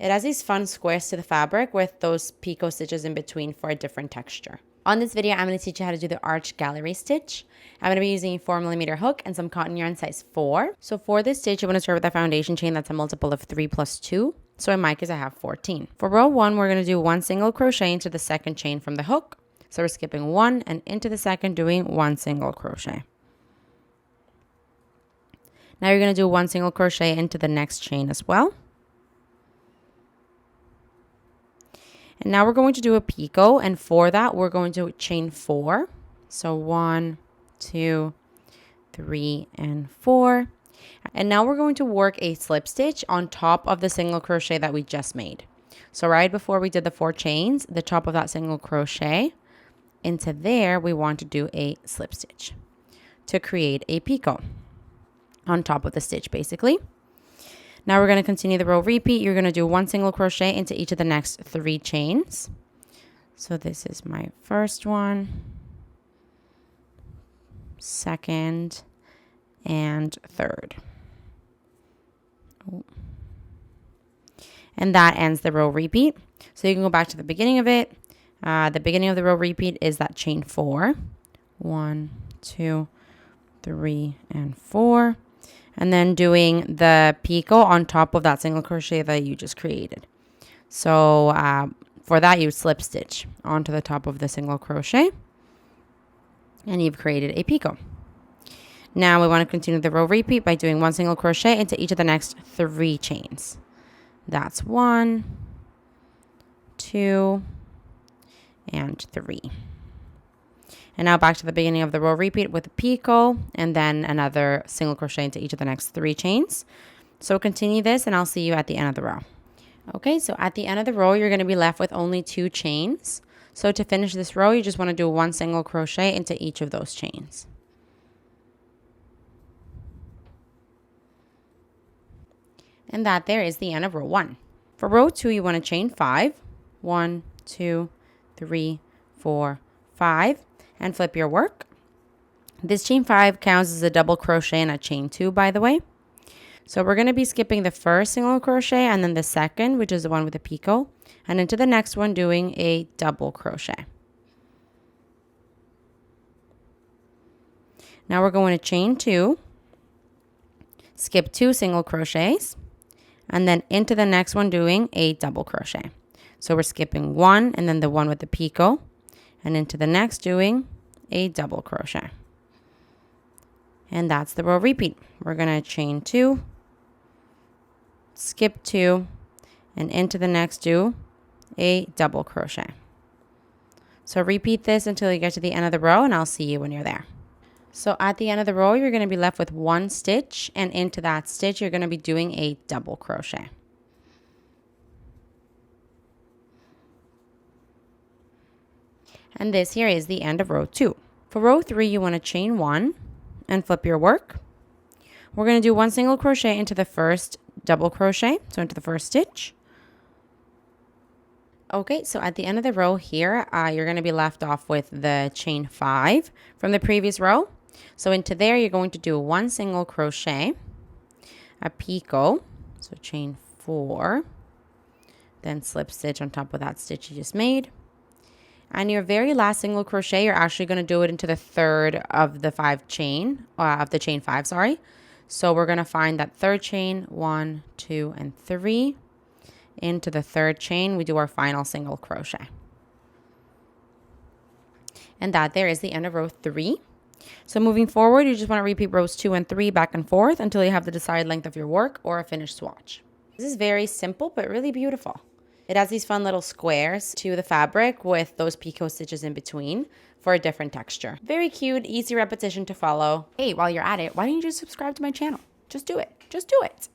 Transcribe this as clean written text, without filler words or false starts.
It has these fun squares to the fabric with those picot stitches in between for a different texture. On this video, I'm going to teach you how to do the arch gallery stitch. I'm going to be using a 4mm hook and some cotton yarn size 4. So for this stitch, you want to start with a foundation chain that's a multiple of 3 plus 2. So in my case, I have 14. For row 1, we're going to do 1 single crochet into the second chain from the hook. So we're skipping 1 and into the second doing 1 single crochet. Now you're going to do 1 single crochet into the next chain as well. And now we're going to do a picot, and for that we're going to chain 4. So 1, 2, 3, and 4. And now we're going to work a slip stitch on top of the single crochet that we just made. So right before we did the 4 chains, the top of that single crochet, into there we want to do a slip stitch to create a picot on top of the stitch basically. Now we're going to continue the row repeat. You're going to do 1 single crochet into each of the next 3 chains. So this is my first one, second, and third. And that ends the row repeat. So you can go back to the beginning of it. The beginning of the row repeat is that chain 4. 1, 2, 3, and 4. And then doing the picot on top of that single crochet that you just created. So for that, you slip stitch onto the top of the single crochet, and you've created a picot. Now we want to continue the row repeat by doing 1 single crochet into each of the next 3 chains. That's 1, 2, and 3. And now back to the beginning of the row repeat with a picot and then another single crochet into each of the next 3 chains. So continue this and I'll see you at the end of the row. Okay, so at the end of the row, you're going to be left with only 2 chains. So to finish this row, you just want to do 1 single crochet into each of those chains. And that there is the end of row 1. For row 2, you want to chain 5. 1, 2, 3, 4, 5. And flip your work. This chain 5 counts as a double crochet and a chain 2, by the way. So we're going to be skipping the first single crochet and then the second, which is the one with the picot, and into the next one doing a double crochet. Now we're going to chain 2, skip 2 single crochets, and then into the next one doing a double crochet. So we're skipping 1 and then the one with the picot, and into the next doing a double crochet. And that's the row repeat. We're going to chain 2, skip 2, and into the next do a double crochet. So repeat this until you get to the end of the row, and I'll see you when you're there. So at the end of the row, you're going to be left with 1 stitch, and into that stitch, you're going to be doing a double crochet. And this here is the end of row 2. For row 3, you want to chain 1 and flip your work. We're going to do 1 single crochet into the first double crochet, so into the first stitch. Okay, so at the end of the row here, you're going to be left off with the chain 5 from the previous row. So into there, you're going to do 1 single crochet, a picot, so chain 4, then slip stitch on top of that stitch you just made. And your very last single crochet, you're actually going to do it into the third of the chain 5, sorry. So we're going to find that third chain, 1, 2, and 3. Into the third chain, we do our final single crochet. And that there is the end of row 3. So moving forward, you just want to repeat rows 2 and 3 back and forth until you have the desired length of your work or a finished swatch. This is very simple, but really beautiful. It has these fun little squares to the fabric with those picot stitches in between for a different texture. Very cute, easy repetition to follow. Hey, while you're at it, why don't you just subscribe to my channel? Just do it. Just do it.